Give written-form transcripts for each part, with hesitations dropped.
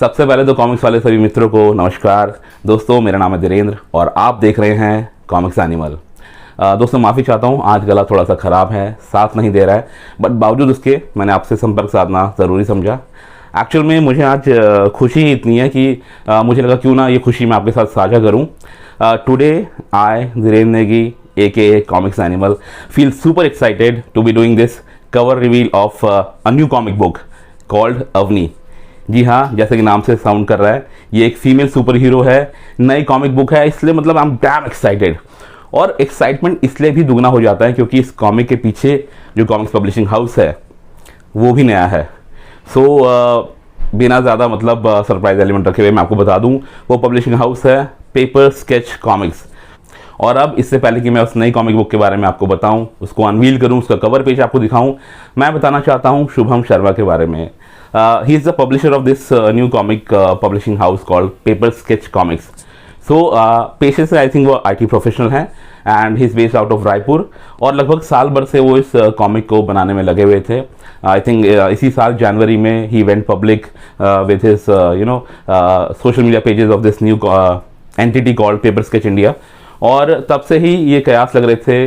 सबसे पहले तो कॉमिक्स वाले सभी मित्रों को नमस्कार। दोस्तों, मेरा नाम है धीरेन्द्र और आप देख रहे हैं कॉमिक्स एनिमल। दोस्तों, माफ़ी चाहता हूँ, आज गला थोड़ा सा ख़राब है, साथ नहीं दे रहा है, बट बावजूद उसके मैंने आपसे संपर्क साधना ज़रूरी समझा। एक्चुअल में मुझे आज खुशी ही इतनी है कि मुझे लगा क्यों ना ये खुशी मैं आपके साथ साझा करूँ। Today I Dhirendra Negi aka Comics Animal feel super excited to be doing this cover reveal of a new comic book called Avni. जी हाँ, जैसे कि नाम से साउंड कर रहा है, ये एक फीमेल सुपर हीरो है, नई कॉमिक बुक है, इसलिए मतलब आई एम डैम एक्साइटेड। और एक्साइटमेंट इसलिए भी दुगना हो जाता है क्योंकि इस कॉमिक के पीछे जो कॉमिक्स पब्लिशिंग हाउस है वो भी नया है। सो बिना ज़्यादा मतलब सरप्राइज एलिमेंट रखे हुए मैं आपको बता दूं, वो पब्लिशिंग हाउस है पेपर स्केच कॉमिक्स। और अब इससे पहले कि मैं उस नई कॉमिक बुक के बारे में आपको बताऊं, उसको अनवील करूं, उसका कवर पेज आपको दिखाऊं, मैं बताना चाहता हूं शुभम शर्मा के बारे में। He is the publisher of this new comic publishing house called paper sketch comics. So पेशे से आई थिंक वो IT प्रोफेशनल हैं and he is based out of Raipur, और लगभग साल भर से वो इस कॉमिक को बनाने में लगे हुए थे। आई थिंक इसी साल जनवरी में he went public with his social media pages of this new entity called paper sketch India. और तब से ही ये कयास लग रहे थे,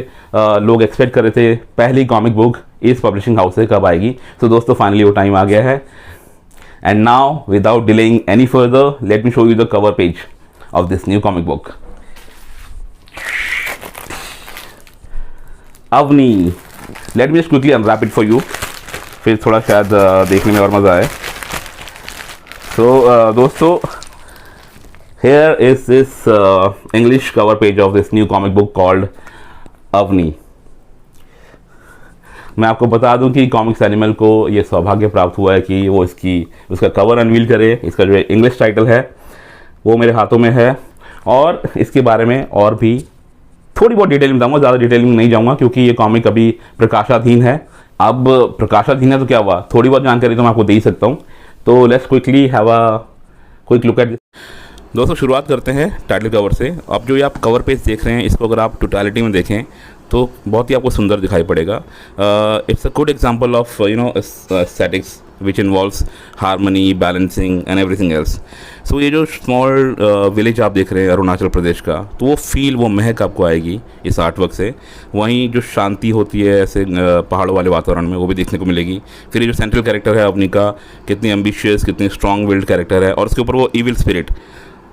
लोग एक्सपेक्ट कर रहे थे पहली कॉमिक बुक इस पब्लिशिंग हाउस से कब आएगी। तो दोस्तों, फाइनली वो टाइम आ गया है। And now without delaying any further, let me show you the cover page of this new comic book Avni. Let me just quickly unwrap it for you, फिर थोड़ा शायद देखने में और मज़ा आए। सो दोस्तों, here is this English cover page of this new comic book called Avani. मैं आपको बता दूं कि कॉमिक्स एनिमल को ये सौभाग्य प्राप्त हुआ है कि वो उसका कवर अनवील करे। इसका जो इंग्लिश टाइटल है वो मेरे हाथों में है, और इसके बारे में और भी थोड़ी बहुत डिटेलिंग बताऊंगा, ज़्यादा डिटेलिंग नहीं जाऊंगा क्योंकि ये कॉमिक अभी प्रकाशाधीन है। अब प्रकाशाधीन है तो क्या हुआ, थोड़ी बहुत जानकारी तो मैं आपको दे ही सकता हूँ। तो let's quickly have a quick look at this. दोस्तों, शुरुआत करते हैं टाइटल कवर से। अब जो ये आप कवर पेज देख रहे हैं, इसको अगर आप टोटलिटी में देखें तो बहुत ही आपको सुंदर दिखाई पड़ेगा। It's a good example of aesthetics which involves harmony, balancing and everything else. So ये जो स्मॉल विलेज आप देख रहे हैं अरुणाचल प्रदेश का, तो वो फील, वो महक आपको आएगी इस आर्ट वर्क से। वहीं जो शांति होती है ऐसे पहाड़ों वाले वातावरण में, वो भी देखने को मिलेगी। फिर ये जो सेंट्रल कैरेक्टर है अवनी का, कितनी एम्बिशियस, कितनी स्ट्रॉन्ग विल्ड कैरेक्टर है, और उसके ऊपर वो evil spirit,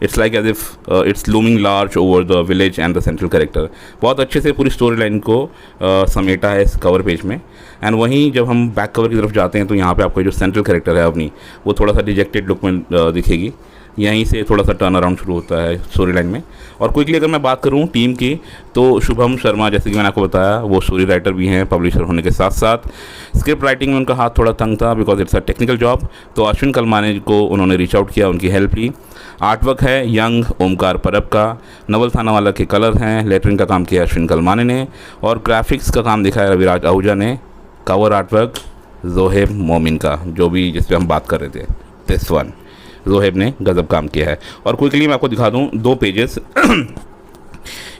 it's like as if it's looming large over the village and the central character. बहुत अच्छे से पूरी स्टोरी लाइन को समेटा है इस कवर पेज में। एंड वहीं जब हम बैक कवर की तरफ जाते हैं तो यहाँ पे आपको जो सेंट्रल कैरेक्टर है अपनी, वो थोड़ा सा डिजेक्टेड लुक में दिखेगी। यहीं से थोड़ा सा टर्न अराउंड शुरू होता है स्टोरी लाइन में। और क्विकली अगर मैं बात करूँ टीम की, तो शुभम शर्मा, जैसे कि मैंने आपको बताया, वो स्टोरी राइटर भी हैं पब्लिशर होने के साथ साथ। स्क्रिप्ट राइटिंग में उनका हाथ थोड़ा तंग था because it's a technical job, तो अश्विन कलमाने को उन्होंने रीच आउट किया, उनकी हेल्प ली। आर्टवर्क है यंग ओमकार परब का, नवल थानावाला के कलर हैं, लेटरिंग का काम किया अश्विन कलमाने ने, और ग्राफिक्स का काम दिखाया रविराज आहूजा ने। कवर आर्टवर्क जोहेब मोमिन का, जो भी जिस पे हम बात कर रहे थे, दिस वन जोहेब ने गजब काम किया है। और क्विकली मैं आपको दिखा दूं 2 पेजेस।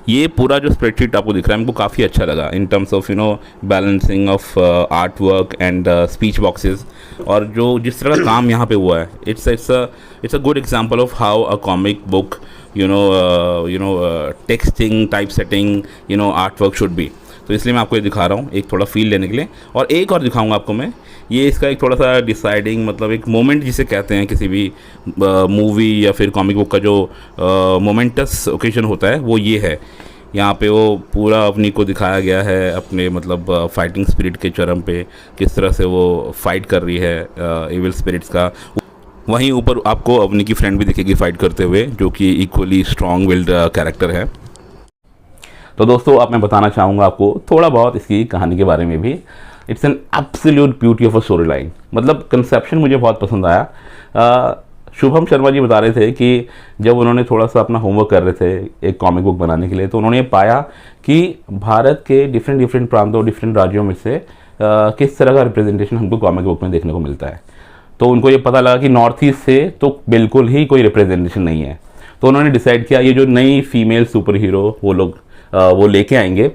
ये पूरा जो स्प्रेडशीट आपको दिख रहा है, हमको काफ़ी अच्छा लगा in terms of balancing of art work and speech boxes, और जो जिस तरह का काम यहाँ पे हुआ है, it's a good example of how a comic book texting type setting art work should be. तो इसलिए मैं आपको ये दिखा रहा हूँ एक थोड़ा फील लेने के लिए। और एक और दिखाऊंगा आपको मैं, ये इसका एक थोड़ा सा डिसाइडिंग, मतलब एक मोमेंट जिसे कहते हैं किसी भी मूवी या फिर कॉमिक बुक का जो मोमेंटस ओकेजन होता है, वो ये है। यहाँ पे वो पूरा अवनी को दिखाया गया है अपने मतलब फाइटिंग स्पिरिट के चरम पे, किस तरह से वो फाइट कर रही है इविल स्पिरिट्स का। वहीं ऊपर आपको अवनी की फ्रेंड भी दिखेगी फाइट करते हुए, जो कि इक्वली स्ट्रॉन्ग विल्ड कैरेक्टर है। तो दोस्तों, अब मैं बताना चाहूँगा आपको थोड़ा बहुत इसकी कहानी के बारे में भी। It's an absolute beauty of a story line, मतलब कंसेप्शन मुझे बहुत पसंद आया। शुभम शर्मा जी बता रहे थे कि जब उन्होंने थोड़ा सा अपना होमवर्क कर रहे थे एक कॉमिक बुक बनाने के लिए, तो उन्होंने ये पाया कि भारत के डिफरेंट प्रांतों, डिफरेंट राज्यों में से किस तरह का रिप्रेजेंटेशन हमको कॉमिक बुक में देखने को मिलता है। तो उनको ये पता लगा कि नॉर्थ ईस्ट से तो बिल्कुल ही कोई रिप्रेजेंटेशन नहीं है। तो उन्होंने डिसाइड किया ये जो नई फीमेल सुपर हीरो वो लेके आएंगे,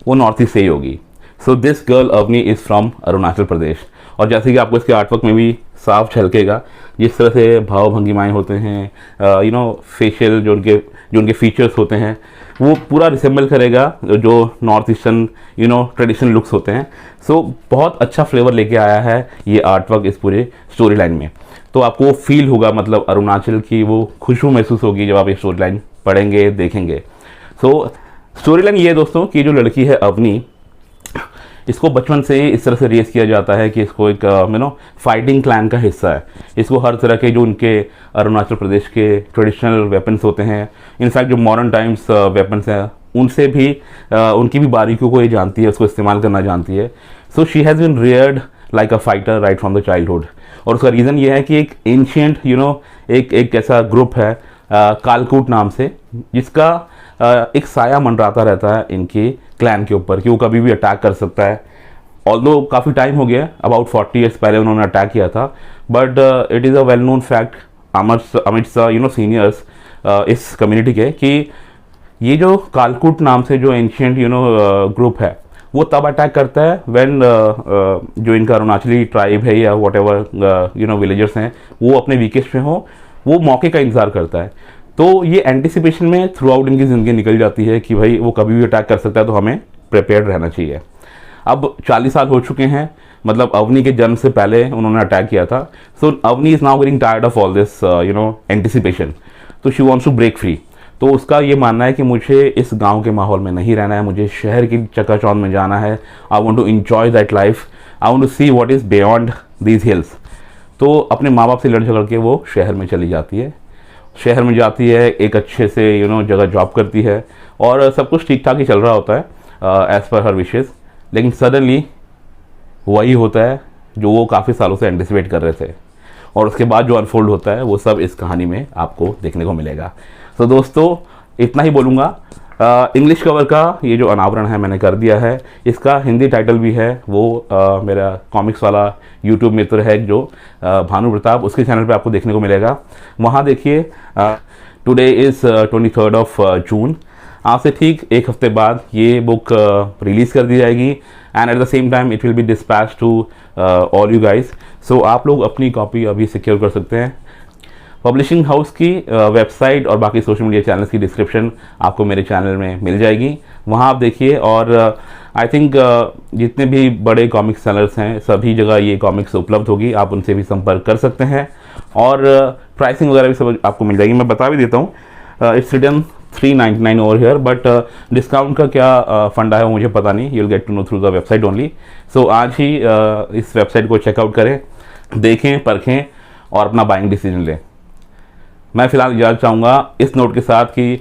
वो नॉर्थ ईस्ट से ही होगी। So this girl Avni is from Arunachal Pradesh. और जैसे कि आपको इसके आर्टवर्क में भी साफ झलकेगा, जिस तरह से भाव भंगिमाएँ होते हैं, फेशियल जो उनके फीचर्स होते हैं, वो पूरा रिसेंबल करेगा जो नॉर्थ ईस्टर्न ट्रेडिशनल लुक्स होते हैं। सो बहुत अच्छा फ्लेवर लेके आया है ये आर्टवर्क इस पूरे स्टोरी लाइन में। तो आपको वो फील होगा, मतलब अरुणाचल की वो खुशबू महसूस होगी जब आप ये स्टोरी लाइन पढ़ेंगे, देखेंगे। सो स्टोरी लाइन ये है दोस्तों कि जो लड़की है अवनी, इसको बचपन से इस तरह से रेस किया जाता है कि इसको एक फाइटिंग क्लैन का हिस्सा है। इसको हर तरह के जो उनके अरुणाचल प्रदेश के ट्रेडिशनल वेपन्स होते हैं, इनफैक्ट जो मॉडर्न टाइम्स वेपन्स हैं, उनसे भी उनकी भी बारीकियों को ये जानती है, उसको इस्तेमाल करना जानती है। So she has been reared like a fighter right from the childhood. और उसका रीज़न ये है कि एक एंशियंट एक ऐसा ग्रुप है कालकूट नाम से, जिसका एक साया मंडराता रहता है इनके क्लैन के ऊपर कि वो कभी भी अटैक कर सकता है। ऑल्दो काफ़ी टाइम हो गया, अबाउट 40 ईयर्स पहले उन्होंने अटैक किया था, but it is a well known fact amidst seniors इस कम्युनिटी के कि ये जो कालकूट नाम से जो एंशियंट ग्रुप है, वो तब अटैक करता है व्हेन जो इनका अरुणाचली ट्राइब है या वॉट एवर विलेजर्स हैं, वो अपने वीकेस्ट में हो, वो मौके का इंतज़ार करता है। तो ये एंटिसिपेशन में थ्रू आउट इनकी ज़िंदगी निकल जाती है कि भाई वो कभी भी अटैक कर सकता है, तो हमें प्रिपेयर्ड रहना चाहिए। अब 40 साल हो चुके हैं, मतलब अवनी के जन्म से पहले उन्होंने अटैक किया था। So Avni is now getting tired of all this anticipation, तो she wants to break free. तो उसका ये मानना है कि मुझे इस गांव के माहौल में नहीं रहना है, मुझे शहर की चकाचौंध में जाना है। I want to enjoy that life, I want to see what is beyond these hills. तो अपने माँ बाप से लड़ झगड़ के वो शहर में चली जाती है। शहर में जाती है, एक अच्छे से जगह जॉब करती है और सब कुछ ठीक ठाक ही चल रहा होता है एज़ पर हर विशेज़। लेकिन सडनली वही होता है जो वो काफ़ी सालों से एंटिसिपेट कर रहे थे, और उसके बाद जो अनफोल्ड होता है वो सब इस कहानी में आपको देखने को मिलेगा। तो दोस्तों इतना ही बोलूँगा। इंग्लिश कवर का ये जो अनावरण है मैंने कर दिया है, इसका हिंदी टाइटल भी है, वो मेरा कॉमिक्स वाला यूट्यूब मित्र है जो भानु प्रताप, उसके चैनल पे आपको देखने को मिलेगा। वहाँ देखिए। Today is 23 of June. आज से ठीक एक हफ्ते बाद ये बुक रिलीज़ कर दी जाएगी, and at the same time it will be dispatch to all you guys. So आप लोग अपनी कॉपी अभी सिक्योर कर सकते हैं। पब्लिशिंग हाउस की वेबसाइट और बाकी सोशल मीडिया चैनल्स की डिस्क्रिप्शन आपको मेरे चैनल में मिल जाएगी, वहाँ आप देखिए। और आई थिंक जितने भी बड़े कॉमिक्स सेलर्स हैं सभी जगह ये कॉमिक्स उपलब्ध होगी, आप उनसे भी संपर्क कर सकते हैं, और प्राइसिंग वगैरह भी सब आपको मिल जाएगी। मैं बता भी देता हूँ, it's written 399 over here, but discount का क्या फंडा है वो मुझे पता नहीं, you will get to know through the website only. So आज ही इस वेबसाइट को चेकआउट करें, देखें, परखें और अपना बाइंग डिसीजन लें। मैं फिलहाल इजाज़त चाहूँगा इस नोट के साथ कि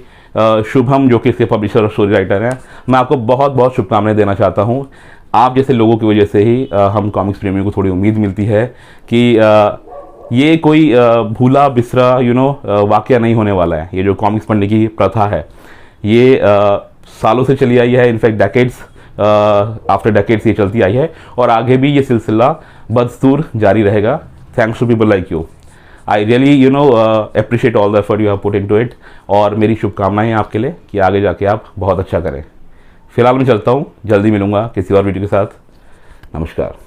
शुभम जो कि इसके पब्लिशर और स्टोरी राइटर हैं, मैं आपको बहुत बहुत शुभकामनाएं देना चाहता हूँ। आप जैसे लोगों की वजह से ही हम कॉमिक्स प्रेमियों को थोड़ी उम्मीद मिलती है कि ये कोई भूला बिसरा वाक़या नहीं होने वाला है। ये जो कॉमिक्स पढ़ने की प्रथा है ये सालों से चली आई है, इनफैक्ट डेकेड्स आफ्टर डेकेड्स ये चलती आई है, और आगे भी ये सिलसिला बदस्तूर जारी रहेगा। Thanks to people like you. I really appreciate all the effort you have put into it, और मेरी शुभकामनाएं आपके लिए कि आगे जाके आप बहुत अच्छा करें। फिलहाल मैं चलता हूँ, जल्दी मिलूंगा किसी और वीडियो के साथ। नमस्कार।